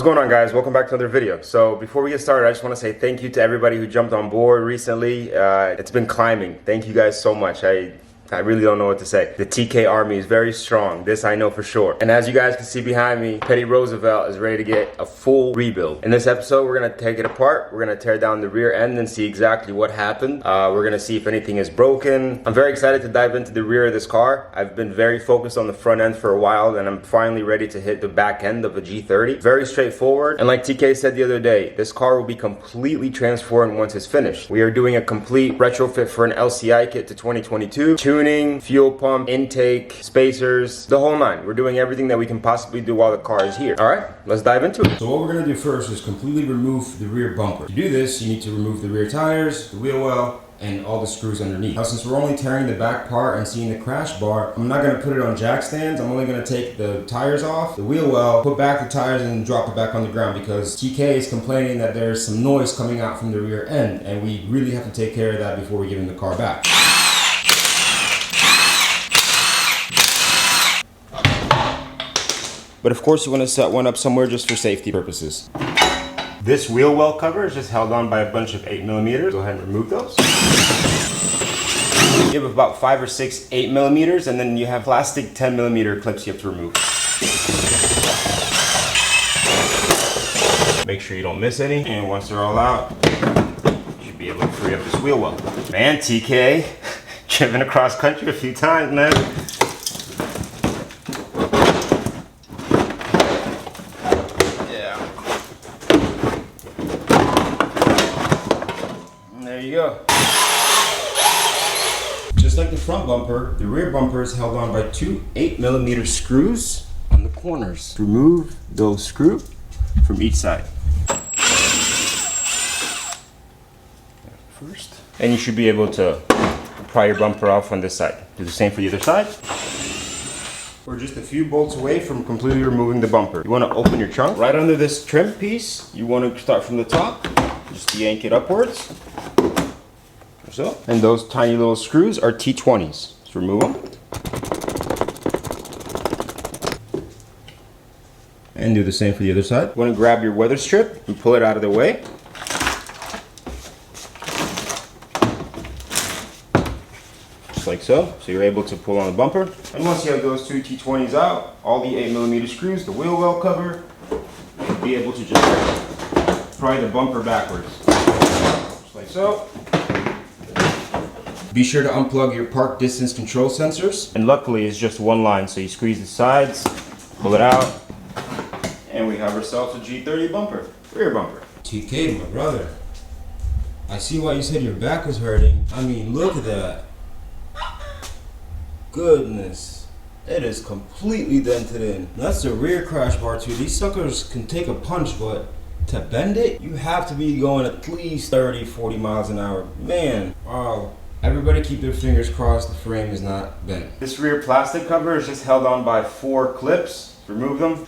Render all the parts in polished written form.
What's going on, guys? Welcome back to another video. So before we get started, I just want to say thank you to everybody who jumped on board recently. It's been climbing. Thank you guys so much. I really don't know what to say. The TK army is very strong. This I know for sure. And as you guys can see behind me, Project Roosevelt is ready to get a full rebuild. In this episode, we're going to take it apart. We're going to tear down the rear end and see exactly what happened. We're going to see if anything is broken. I'm very excited to dive into the rear of this car. I've been very focused on the front end for a while, and I'm finally ready to hit the back end of a G30. Very straightforward. And like TK said the other day, this car will be completely transformed once it's finished. We are doing a complete retrofit for an LCI kit to 2022. Tuning, fuel pump, intake, spacers, the whole nine. We're doing everything that we can possibly do while the car is here. All right, let's dive into it. So what we're gonna do first is completely remove the rear bumper. To do this, you need to remove the rear tires, the wheel well, and all the screws underneath. Now, since we're only tearing the back part and seeing the crash bar, I'm not gonna put it on jack stands. I'm only gonna take the tires off, the wheel well, put back the tires, and drop it back on the ground because TK is complaining that there's some noise coming out from the rear end, and we really have to take care of that before we give him the car back. But of course you want to set one up somewhere just for safety purposes. This wheel well cover is just held on by a bunch of 8mm. Go ahead and remove those. You have about 5 or 6 8mm, and then you have plastic 10mm clips you have to remove. Make sure you don't miss any. And once they're all out, you should be able to free up this wheel well. Man, TK, driven across country a few times, man. There you go. Just like the front bumper, the rear bumper is held on by 2 8mm screws on the corners. Remove those screws from each side. First. And you should be able to pry your bumper off on this side. Do the same for the other side. We're just a few bolts away from completely removing the bumper. You want to open your trunk. Right under this trim piece, you want to start from the top. Just yank it upwards. So. And those tiny little screws are T20s. Let's remove them. And do the same for the other side. You want to grab your weather strip and pull it out of the way. Just like so. So you're able to pull on the bumper. And once you have those 2 T20s out, all the 8mm screws, the wheel well cover, you'll be able to just pry the bumper backwards. Just like so. Be sure to unplug your park distance control sensors. And luckily it's just one line, so you squeeze the sides, pull it out, and we have ourselves a G30 bumper, rear bumper. TK, my brother, I see why you said your back was hurting. I mean, look at that. Goodness, it is completely dented in. That's the rear crash bar too. These suckers can take a punch, but to bend it, you have to be going at least 30, 40 miles an hour. Man, wow. Everybody keep their fingers crossed the frame is not bent. This rear plastic cover is just held on by 4 clips. Remove them.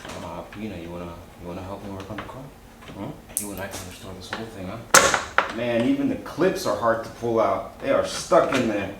Pina, you wanna help me work on the car? Huh? You and I can restore this whole thing, huh? Man, even the clips are hard to pull out. They are stuck in there.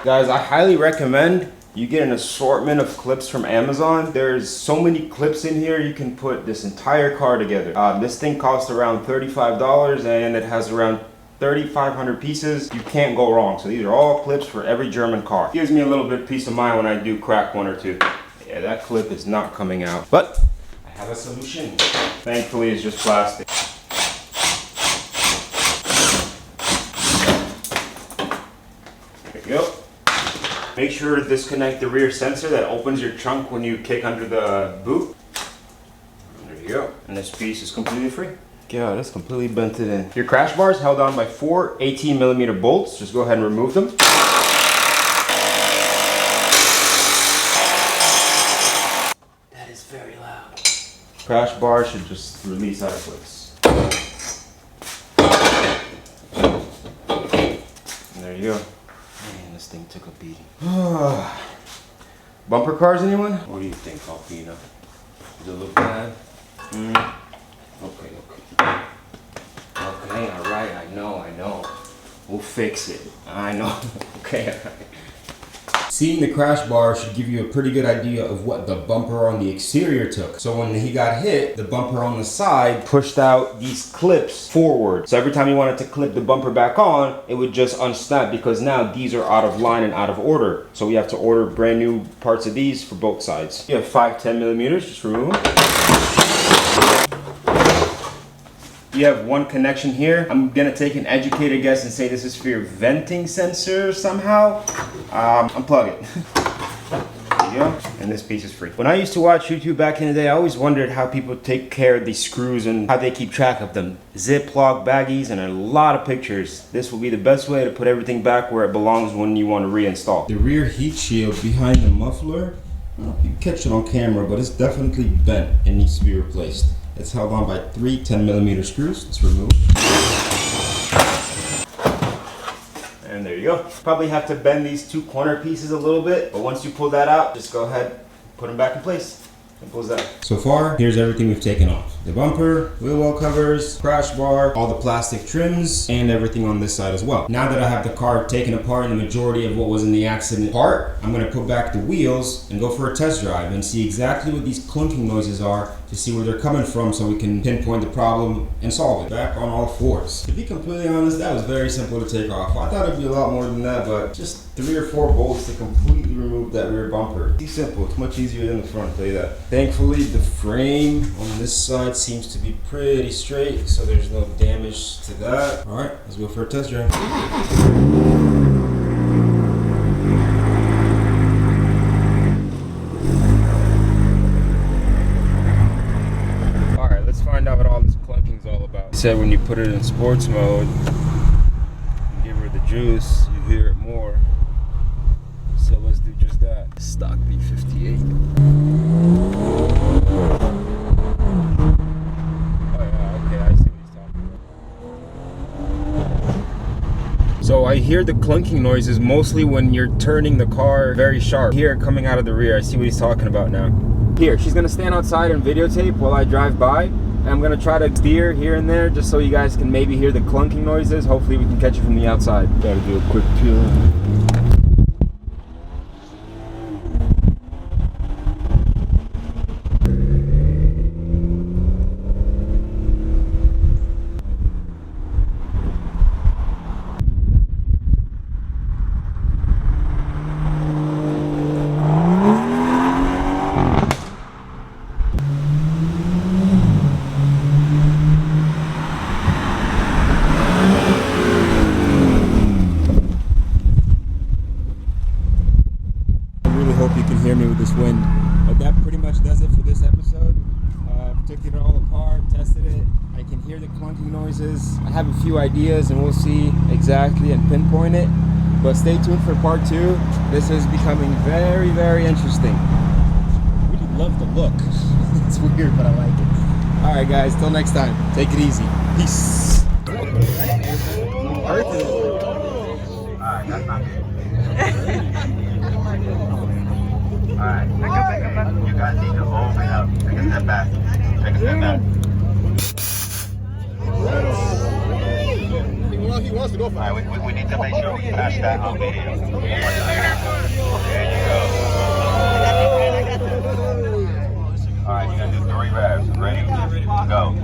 Guys, I highly recommend you get an assortment of clips from Amazon. There's so many clips in here, you can put this entire car together. This thing costs around $35 and it has around 3,500 pieces. You can't go wrong. So these are all clips for every German car. Gives me a little bit of peace of mind when I do crack one or two. Yeah, that clip is not coming out. But I have a solution. Thankfully, it's just plastic. There you go. Make sure to disconnect the rear sensor that opens your trunk when you kick under the boot. There you go. And this piece is completely free. Yeah, that's completely bent it in. Your crash bar is held on by 4 18mm bolts. Just go ahead and remove them. That is very loud. Crash bar should just release out of place. And there you go. Man, this thing took a beating. Bumper cars, anyone? What do you think, Alpina? Does it look bad? Okay. Okay, alright, I know. We'll fix it. I know. Okay, alright. Seeing the crash bar should give you a pretty good idea of what the bumper on the exterior took. So when he got hit, the bumper on the side pushed out these clips forward. So every time you wanted to clip the bumper back on, it would just unsnap because now these are out of line and out of order. So we have to order brand new parts of these for both sides. You have 5 10mm, just remove them. You have one connection here. I'm gonna take an educated guess and say this is for your venting sensor somehow. Unplug it. There you go. And this piece is free. When I used to watch YouTube back in the day, I always wondered how people take care of these screws and how they keep track of them. Ziploc baggies and a lot of pictures. This will be the best way to put everything back where it belongs when you want to reinstall. The rear heat shield behind the muffler, I don't know if you can catch it on camera, but it's definitely bent and needs to be replaced. It's held on by 3 10mm screws. Let's remove. And there you go. Probably have to bend these 2 corner pieces a little bit, but once you pull that out, just go ahead, put them back in place. Simple as that. So far, here's everything we've taken off. The bumper, wheel well covers, crash bar, all the plastic trims, and everything on this side as well. Now that I have the car taken apart and the majority of what was in the accident part, I'm gonna put back the wheels and go for a test drive and see exactly what these clunking noises are to see where they're coming from so we can pinpoint the problem and solve it. Back on all fours. To be completely honest, that was very simple to take off. I thought it'd be a lot more than that, but just 3 or 4 bolts to completely remove that rear bumper. It's simple, it's much easier than the front, I'll tell you that. Thankfully, the frame on this side seems to be pretty straight, so there's no damage to that. All right, let's go for a test drive. All right, let's find out what all this clunking's all about. He said when you put it in sports mode, and give her the juice, you hear it more. So let's do just that. Stock B58. So I hear the clunking noises mostly when you're turning the car very sharp. Hear it coming out of the rear. I see what he's talking about now. Here, she's gonna stand outside and videotape while I drive by. And I'm gonna try to steer here and there just so you guys can maybe hear the clunking noises. Hopefully we can catch it from the outside. Gotta do a quick peel. You can hear me with this wind, but that pretty much does it for this episode. Took it all apart, tested it. I can hear the clunking noises. I have a few ideas and we'll see exactly and pinpoint it, but stay tuned for part 2. This is becoming very, very interesting. I really love the look. It's weird, but I like it. All right guys, till next time, take it easy. Peace. Alright, that's not good. Alright, you guys need to open up. Take a step back. Take a step back. He wants to go for it. Alright, we need to make sure we pass that on video. There you go. Alright, you gotta do 3 reps. Ready? Go.